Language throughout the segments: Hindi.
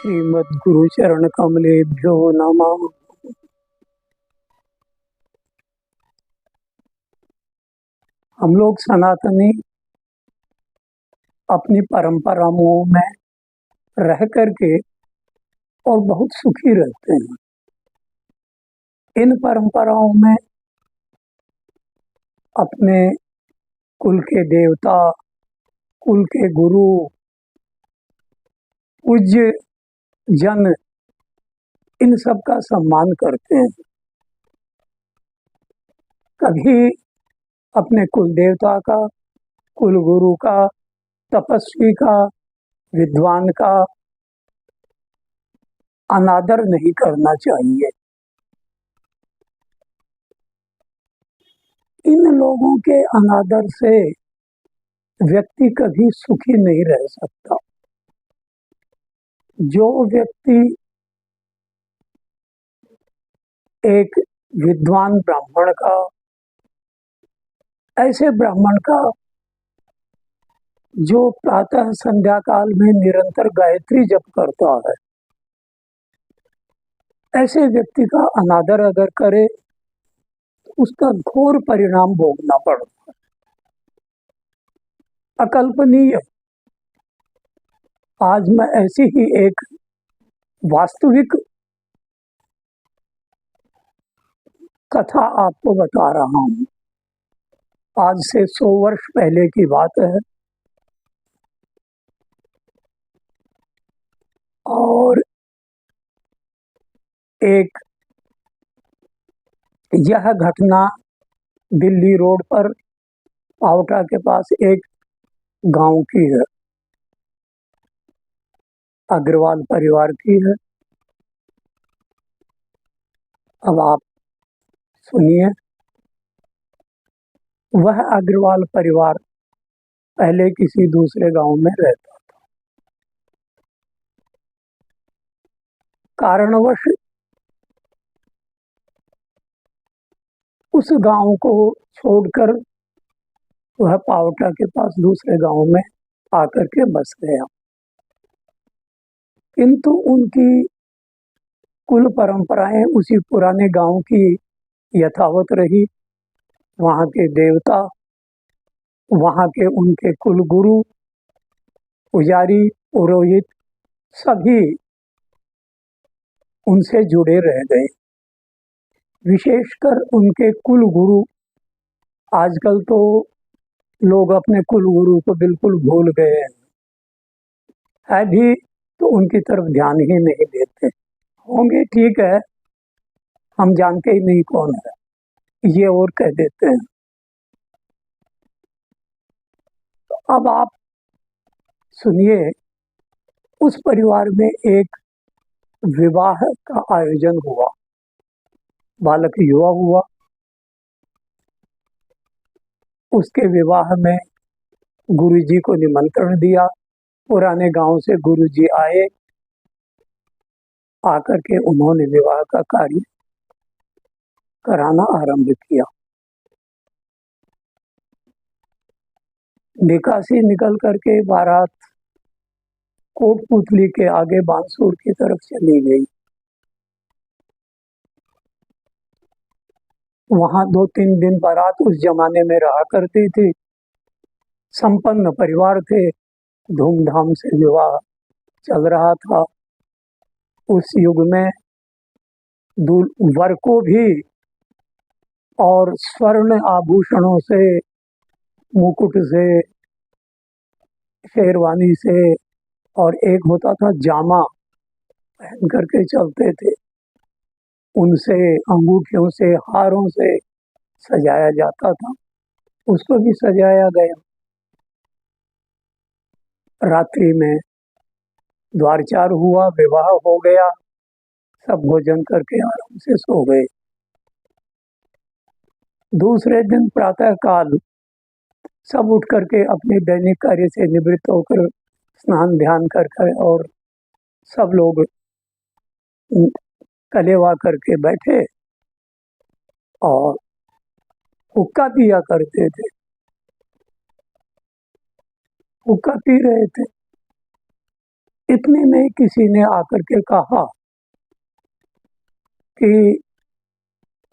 श्रीमद्गुरुचरणकमलेभ्यो नमः। हम लोग सनातनी अपनी परंपराओं में रह करके और बहुत सुखी रहते हैं। इन परंपराओं में अपने कुल के देवता, कुल के गुरु, पूज्य जन, इन सब का सम्मान करते हैं। कभी अपने कुल देवता का, कुल गुरु का, तपस्वी का, विद्वान का अनादर नहीं करना चाहिए। इन लोगों के अनादर से व्यक्ति कभी सुखी नहीं रह सकता। जो व्यक्ति एक विद्वान ब्राह्मण का, ऐसे ब्राह्मण का जो प्रातः संध्या काल में निरंतर गायत्री जप करता है, ऐसे व्यक्ति का अनादर अगर करे तो उसका घोर परिणाम भोगना पड़ता है। अकल्पनीय। आज मैं ऐसी ही एक वास्तविक कथा आपको बता रहा हूँ। आज से 100 वर्ष पहले की बात है और एक यह घटना दिल्ली रोड पर पावटा के पास एक गांव की है, अग्रवाल परिवार की है। अब आप सुनिए। वह अग्रवाल परिवार पहले किसी दूसरे गांव में रहता था। कारणवश उस गांव को छोड़कर वह पावटा के पास दूसरे गांव में आकर के बस गया। किंतु उनकी कुल परंपराएं उसी पुराने गांव की यथावत रही। वहाँ के देवता, वहाँ के उनके कुल गुरु, पुजारी, पुरोहित सभी उनसे जुड़े रह गए। विशेषकर उनके कुल गुरु, आजकल तो लोग अपने कुल गुरु को बिल्कुल भूल गए हैं, है भी तो उनकी तरफ ध्यान ही नहीं देते। होंगे ठीक है, हम जानते ही नहीं कौन है, ये और कह देते हैं। तो अब आप सुनिए। उस परिवार में एक विवाह का आयोजन हुआ। बालक युवा हुआ। उसके विवाह में गुरुजी को निमंत्रण दिया। पुराने गांव से गुरुजी आए। आकर के उन्होंने विवाह का कार्य कराना आरंभ किया। निकासी निकल करके बारात कोटपुतली के आगे बांसुर की तरफ चली गई। वहां 2-3 दिन बारात उस जमाने में रहा करती थी। संपन्न परिवार थे, धूमधाम से विवाह चल रहा था। उस युग में वर को भी और स्वर्ण आभूषणों से, मुकुट से, शेरवानी से, और एक होता था जामा, पहन करके चलते थे। उनसे, अंगूठियों से, हारों से सजाया जाता था। उसको भी सजाया गया। रात्रि में द्वारचार हुआ, विवाह हो गया। सब भोजन करके आराम से सो गए। दूसरे दिन प्रातः काल सब उठ करके अपने दैनिक कार्य से निवृत्त होकर स्नान ध्यान कर और सब लोग कलेवा करके बैठे और हुक्का पिया करते थे। हुक्का पी रहे थे। इतने में किसी ने आकर के कहा कि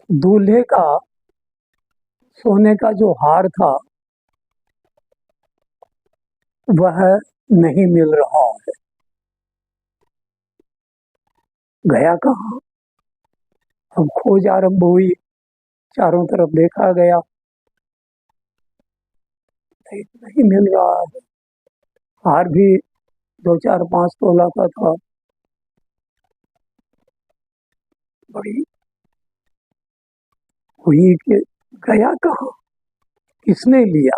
दूल्हे का सोने का जो हार था वह नहीं मिल रहा है। गया कहाँ? अब खोज आरंभ हुई, चारों तरफ देखा गया, नहीं मिल रहा है। हार भी 2, 4, 5 तोला का था। बड़ी हुई कि गया कहाँ, किसने लिया?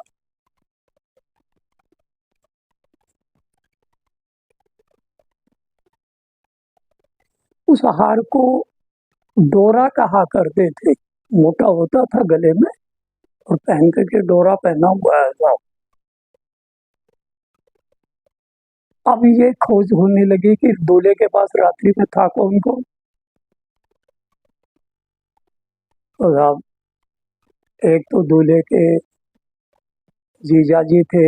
उस हार को डोरा कहा करते थे, मोटा होता था गले में और पहन करके डोरा पहना हुआ है। अब ये खोज होने लगी कि दूल्हे के पास रात्रि में था कौन कौन। और अब एक तो दूल्हे के जीजा जी थे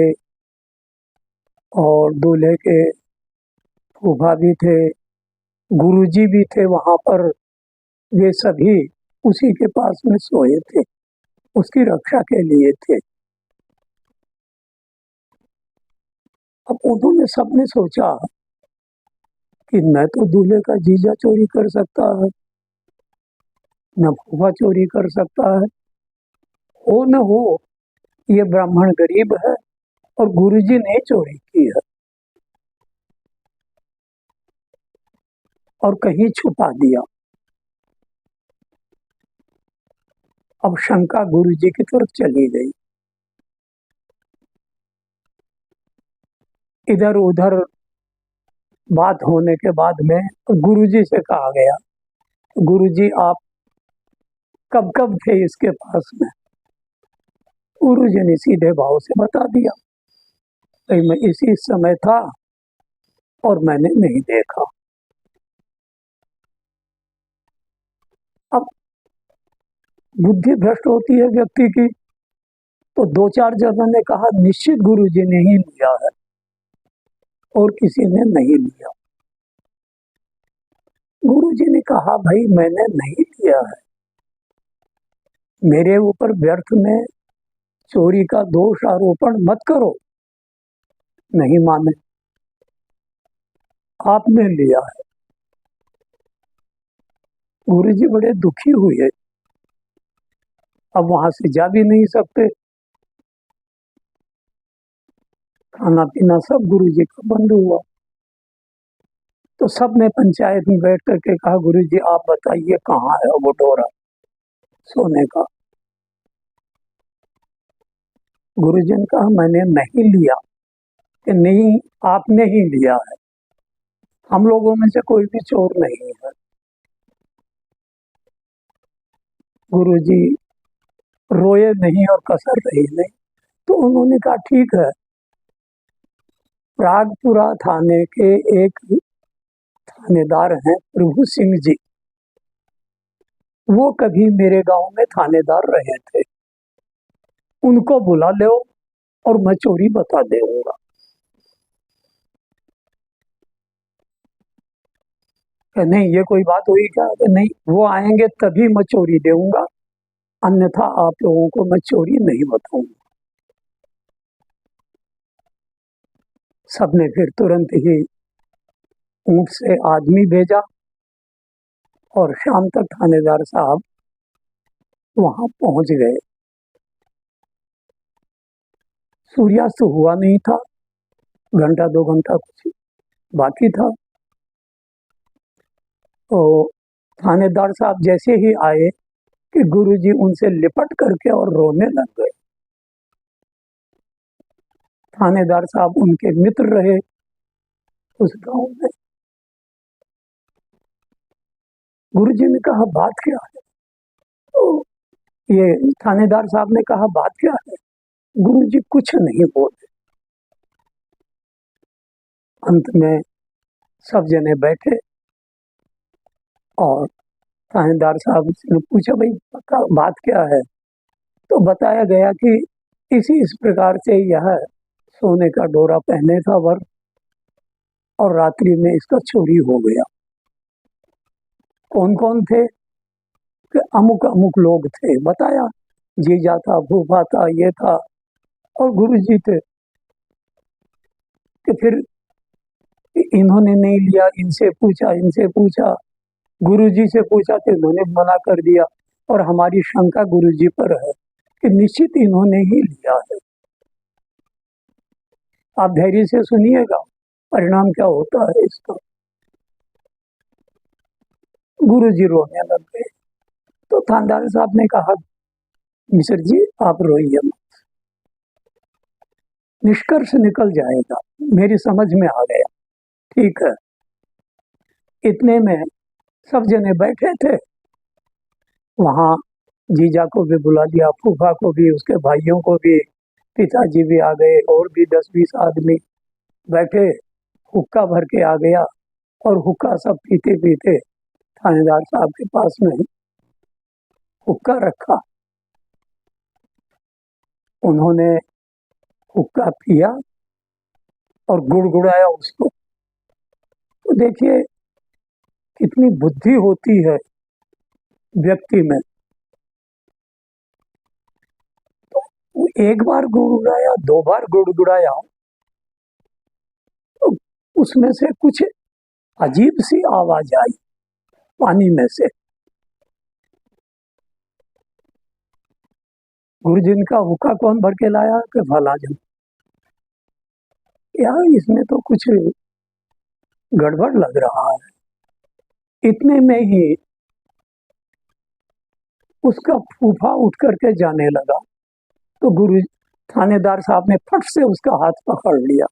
और दूल्हे के फूफा भी थे, गुरुजी भी थे वहां पर। ये सभी उसी के पास में सोए थे, उसकी रक्षा के लिए थे। अब उन्होंने सबने सोचा कि न तो दूल्हे का जीजा चोरी कर सकता है, न फूफा चोरी कर सकता है, हो न हो ये ब्राह्मण गरीब है और गुरुजी ने चोरी की है और कहीं छुपा दिया। अब शंका गुरुजी की तरफ चली गई। इधर उधर बात होने के बाद में गुरुजी से कहा गया, गुरुजी आप कब कब थे इसके पास में? गुरुजी ने सीधे भाव से बता दिया, भाई मैं इसी समय था और मैंने नहीं देखा। अब बुद्धि भ्रष्ट होती है व्यक्ति की, तो 2, 4 जनों ने कहा निश्चित गुरुजी ने ही लिया है और किसी ने नहीं लिया। गुरुजी ने कहा भाई मैंने नहीं लिया है, मेरे ऊपर व्यर्थ में चोरी का दोष आरोपण मत करो। नहीं माने, आपने लिया है। गुरुजी बड़े दुखी हुए, अब वहां से जा भी नहीं सकते, खाना पीना सब गुरुजी का बंद हुआ। तो सबने पंचायत में बैठ करके कहा गुरुजी आप बताइए कहाँ है वो डोरा सोने का? गुरुजी ने कहा मैंने नहीं लिया। कि नहीं आपने ही लिया है, हम लोगों में से कोई भी चोर नहीं है। गुरुजी रोए नहीं और कसर रही नहीं। तो उन्होंने कहा ठीक है, प्रागपुरा थाने के एक थानेदार हैं प्रभु सिंह जी, वो कभी मेरे गांव में थानेदार रहे थे, उनको बुला लो और मैं चोरी बता दूंगा। नहीं ये कोई बात हुई क्या? कि नहीं वो आएंगे तभी मैं चोरी दूंगा, अन्यथा आप लोगों को मैं चोरी नहीं बताऊंगा। सबने फिर तुरंत ही ऊंट से आदमी भेजा और शाम तक थानेदार साहब वहां पहुंच गए। सूर्यास्त हुआ नहीं था, घंटा 2 घंटा कुछ बाकी था। तो थानेदार साहब जैसे ही आए कि गुरुजी उनसे लिपट करके और रोने लग गए। थानेदार साहब उनके मित्र रहे उस गांव में। गुरुजी ने कहा बात क्या है? तो ये थानेदार साहब ने कहा बात क्या है? गुरुजी कुछ नहीं बोले। अंत में सब जने बैठे और थानेदार साहब ने पूछा भाई बात क्या है? तो बताया गया कि इस प्रकार से यह सोने का डोरा पहने था वर और रात्रि में इसका चोरी हो गया। कौन कौन थे? कि अमुक अमुक लोग थे, बताया, जीजा था, फूफा था, ये था, और गुरु जी थे। कि फिर इन्होंने नहीं लिया, इनसे पूछा, गुरु जी से पूछा तो इन्होंने मना कर दिया, और हमारी शंका गुरु जी पर है कि निश्चित इन्होंने ही लिया है। आप धैर्य से सुनिएगा, परिणाम क्या होता है इसका। गुरु जी रोने लग गए। तो थानेदार साहब ने कहा, मिश्र जी आप रोइए मत, निष्कर्ष निकल जाएगा, मेरी समझ में आ गया। ठीक है। इतने में सब जने बैठे थे वहाँ, जीजा को भी बुला लिया, फूफा को भी, उसके भाइयों को भी, पिताजी भी आ गए, और भी 10-20 आदमी बैठे। हुक्का भर के आ गया, और हुक्का सब पीते पीते थानेदार साहब के पास में हुक्का रखा। उन्होंने हुक्का पिया और गुड़गुड़ाया उसको। तो देखिए कितनी बुद्धि होती है व्यक्ति में। तो एक बार गुड़गुड़ाया, 2 बार गुड़गुड़ाया, तो उसमें से कुछ अजीब सी आवाज आई पानी में से। गुरुजी का हुक्का कौन भर के लाया? कि फला जन। यार इसमें तो कुछ गड़बड़ लग रहा है। इतने में ही उसका फूफा उठ करके जाने लगा, तो गुरु थानेदार साहब ने फट से उसका हाथ पकड़ लिया।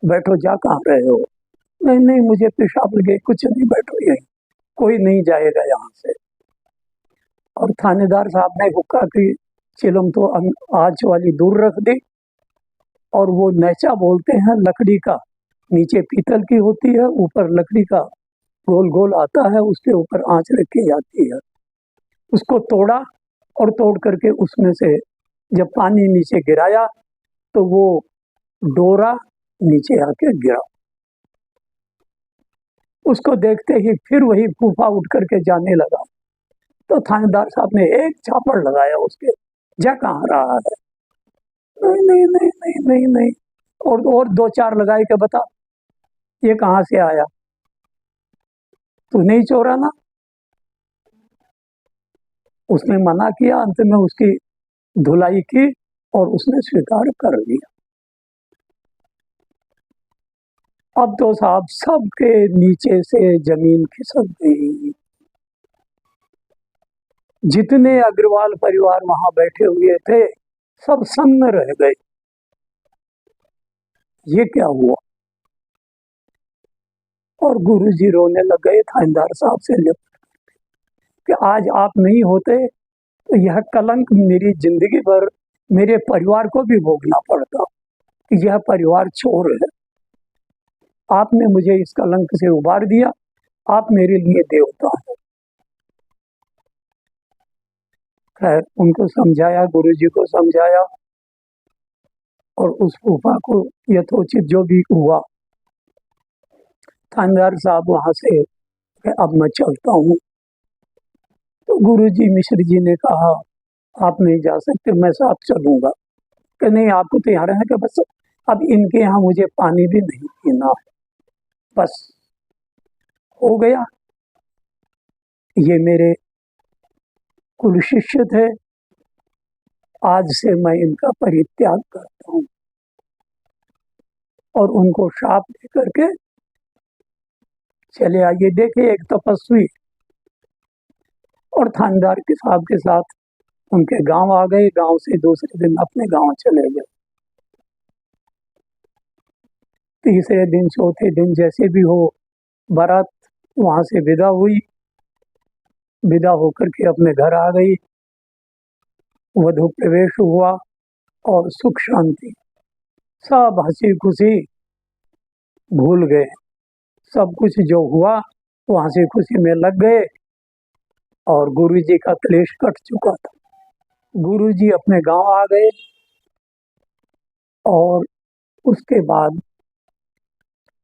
बैठो, जा कहाँ रहे हो? नहीं नहीं, मुझे पेशाब लगे, कुछ नहीं, बैठो यहीं, कोई नहीं जाएगा यहाँ से। और थानेदार साहब ने हुक्का की चिलम तो आंच वाली दूर रख दी, और वो नैचा बोलते हैं लकड़ी का, नीचे पीतल की होती है, ऊपर लकड़ी का गोल गोल आता है, उसके ऊपर आंच रखी जाती है। उसको तोड़ा, और तोड़ करके उसमें से जब पानी नीचे गिराया तो वो डोरा नीचे आके गिरा। उसको देखते ही फिर वही फूफा उठ करके जाने लगा। तो थानेदार साहब ने एक झापड़ लगाया उसके, जा कहाँ रहा है? नहीं नहीं नहीं नहीं नहीं नहीं, और 2-4 लगाए के बता, ये कहाँ से आया? तू नहीं चोरा ना? उसने मना किया, अंत में उसकी धुलाई की और उसने स्वीकार कर लिया। अब तो साहब सबके नीचे से जमीन खिसक गई। जितने अग्रवाल परिवार वहां बैठे हुए थे सब सन्न रह गए। ये क्या हुआ? और गुरुजी रोने लग गए थानेदार साहब से लिपट कि आज आप नहीं होते तो यह कलंक मेरी जिंदगी भर मेरे परिवार को भी भोगना पड़ता कि यह परिवार चोर है। आपने मुझे इस कलंक से उबार दिया, आप मेरे लिए देवता हैं। खैर उनको समझाया, गुरुजी को समझाया, और उस फूफा को यथोचित जो भी हुआ। थानेदार साहब वहां से अब मैं चलता हूँ। तो गुरुजी मिश्र जी ने कहा, आप नहीं जा सकते, मैं साथ चलूंगा। कि नहीं, आपको तो यहाँ रहना, कि बस अब इनके यहाँ मुझे पानी भी नहीं पीना है, बस हो गया। ये मेरे कुल शिष्य थे, आज से मैं इनका परित्याग करता हूँ। और उनको शाप दे करके चले आइए। देखिए एक तपस्वी और थानेदार के साहब के साथ उनके गांव आ गए, गांव से दूसरे दिन अपने गांव चले गए। तीसरे दिन चौथे दिन जैसे भी हो, बारात वहां से विदा हुई, विदा होकर के अपने घर आ गई। वधु प्रवेश हुआ और सुख शांति, सब हंसी खुशी भूल गए। सब कुछ जो हुआ वो हंसी खुशी में लग गए, और गुरुजी का क्लेश कट चुका था। गुरुजी अपने गांव आ गए, और उसके बाद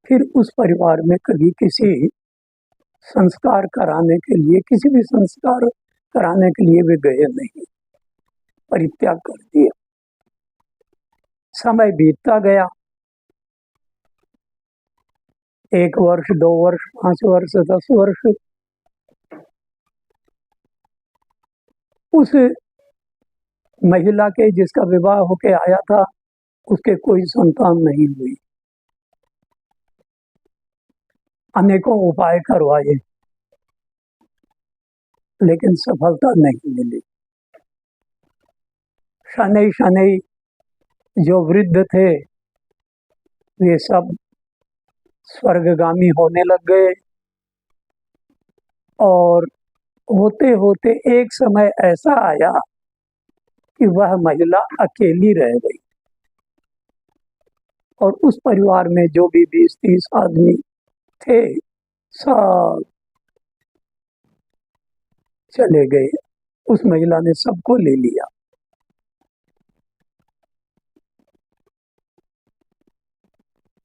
फिर उस परिवार में कभी किसी संस्कार कराने के लिए, किसी भी संस्कार कराने के लिए वे गए नहीं, परित्याग कर दिया। समय बीतता गया, 1 वर्ष, 2 वर्ष, 5 वर्ष, 10 वर्ष। उस महिला के जिसका विवाह होके आया था, उसके कोई संतान नहीं हुई। अनेकों उपाय करवाए, लेकिन सफलता नहीं मिली। शनै शनै जो वृद्ध थे, वे सब स्वर्गगामी होने लग गए, और होते होते एक समय ऐसा आया कि वह महिला अकेली रह गई, और उस परिवार में जो भी 20-30 आदमी थे, सब चले गए। उस महिला ने सबको ले लिया।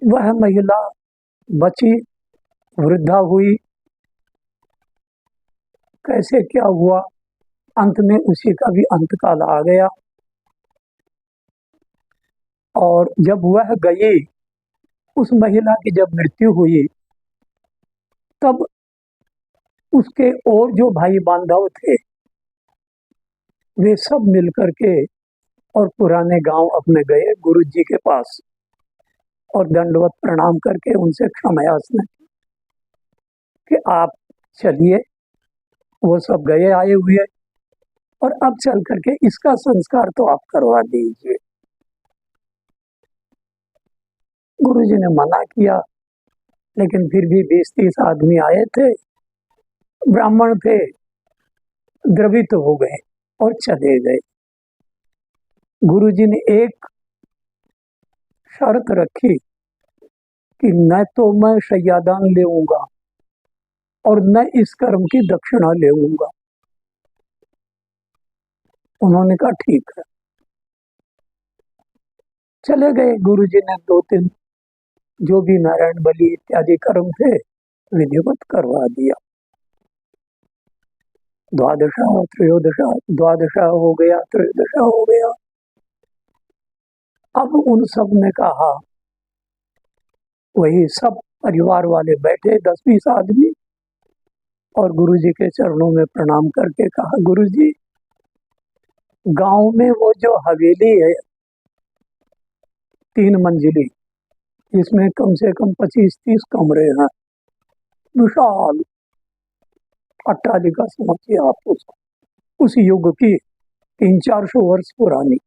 वह महिला बची, वृद्धा हुई। कैसे क्या हुआ, अंत में उसी का भी अंतकाल आ गया। और जब वह गई, उस महिला की जब मृत्यु हुई, तब उसके और जो भाई बांधव थे, वे सब मिलकर के और पुराने गांव अपने गए गुरु जी के पास, और दंडवत प्रणाम करके उनसे क्षमा याचना कि आप चलिए। वो सब गए आए हुए, और अब चल करके इसका संस्कार तो आप करवा दीजिए। गुरु जी ने मना किया, लेकिन फिर भी 20-30 आदमी आए थे, ब्राह्मण थे, द्रवित हो गए और चले गए। गुरु जी ने एक शर्त रखी कि न तो मैं शय्यादान लेऊंगा और न इस कर्म की दक्षिणा लेऊंगा। उन्होंने कहा ठीक है, चले गए। गुरु जी ने 2-3 जो भी नारायण बलि इत्यादि कर्म थे, विधिवत करवा दिया। द्वादशा, त्रयोदशा, द्वादशा हो गया, त्रयोदशा हो गया। अब उन सब ने कहा, वही सब परिवार वाले बैठे 10-20 आदमी, और गुरु जी के चरणों में प्रणाम करके कहा, गुरु जी, गांव में वो जो हवेली है 3 मंजिली, जिसमें कम से कम 25-30 कमरे हैं, विशाल अट्टालिका समझिए आप उसको, उस युग की 300-400 वर्ष पुरानी।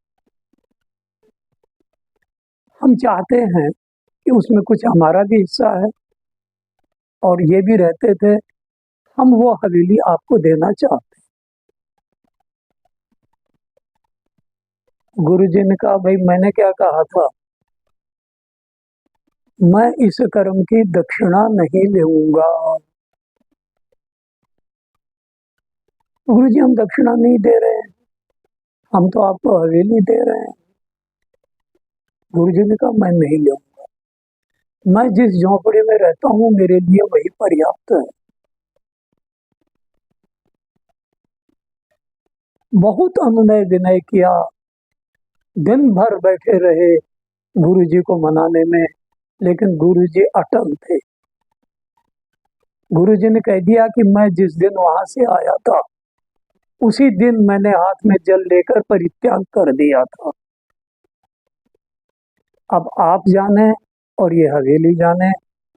हम चाहते हैं कि उसमें कुछ हमारा भी हिस्सा है, और ये भी रहते थे, हम वो हवेली आपको देना चाहते हैं। गुरु जी ने कहा, भाई मैंने क्या कहा था, मैं इस कर्म की दक्षिणा नहीं लूंगा। गुरु जी, हम दक्षिणा नहीं दे रहे हैं, हम तो आपको हवेली दे रहे हैं। गुरु जी ने कहा, मैं नहीं लूंगा, मैं जिस झोंपड़ी में रहता हूं मेरे लिए वही पर्याप्त है। बहुत अनुनय विनय किया, दिन भर बैठे रहे गुरु जी को मनाने में, लेकिन गुरु जी अटल थे। गुरु जी ने कह दिया कि मैं जिस दिन वहां से आया था, उसी दिन मैंने हाथ में जल लेकर परित्याग कर दिया था। अब आप जाने और ये हवेली जाने,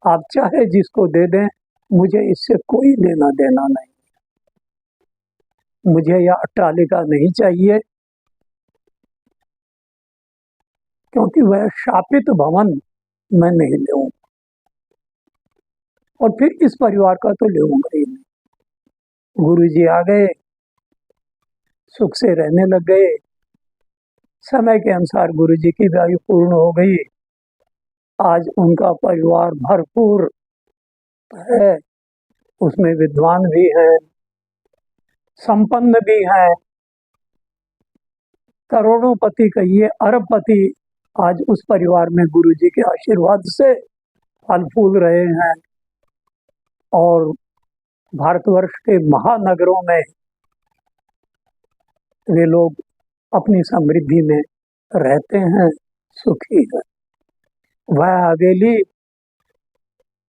आप चाहे जिसको दे दें, मुझे इससे कोई लेना देना नहीं। मुझे यह अट्टालिका नहीं चाहिए, क्योंकि वह शापित भवन मैं नहीं लूंगा, और फिर इस परिवार का तो लूंगा ही नहीं। गुरु जी आ गए, सुख से रहने लग गए। समय के अनुसार गुरु जी की भी आयु पूर्ण हो गई। आज उनका परिवार भरपूर है, उसमें विद्वान भी हैं, संपन्न भी हैं, करोड़ोंपति कहिए, अरबपति आज उस परिवार में गुरु जी के आशीर्वाद से फल फूल रहे हैं और भारतवर्ष के महानगरों में वे लोग अपनी समृद्धि में रहते हैं, सुखी है। वह हवेली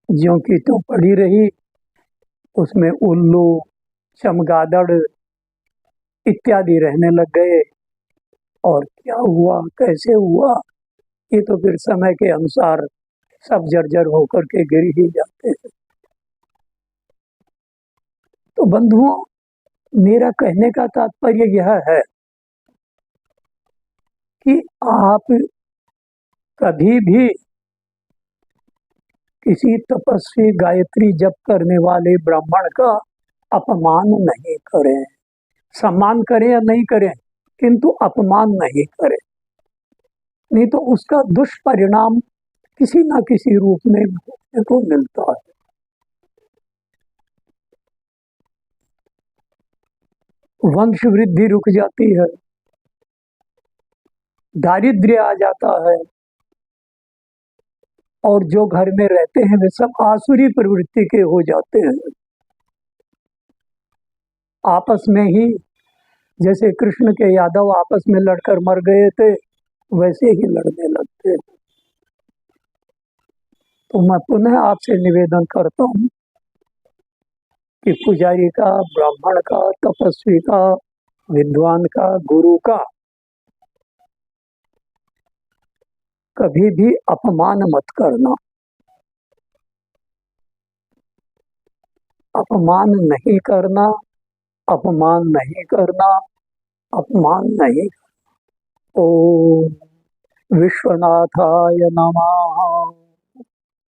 ज्यों की त्यों पड़ी रही, उसमें उल्लू, चमगादड़ इत्यादि रहने लग गए। और क्या हुआ, कैसे हुआ, ये तो फिर समय के अनुसार सब जर्जर होकर के गिर ही जाते हैं। तो बंधुओं, मेरा कहने का तात्पर्य यह है कि आप कभी भी किसी तपस्वी गायत्री जप करने वाले ब्राह्मण का अपमान नहीं करें। सम्मान करें या नहीं करें, किंतु अपमान नहीं करें, नहीं तो उसका दुष्परिणाम किसी न किसी रूप में भोगने को मिलता है। वंश वृद्धि रुक जाती है, दारिद्र्य आ जाता है, और जो घर में रहते हैं वे सब आसुरी प्रवृत्ति के हो जाते हैं। आपस में ही जैसे कृष्ण के यादव आपस में लड़कर मर गए थे, वैसे ही लड़ने लगते हैं। तो मैं पुनः आपसे निवेदन करता हूँ कि पुजारी का, ब्राह्मण का, तपस्वी का, विद्वान का, गुरु का कभी भी अपमान मत करना। अपमान नहीं करना, अपमान नहीं करना, अपमान नहीं। ओम विश्वनाथाय नमः।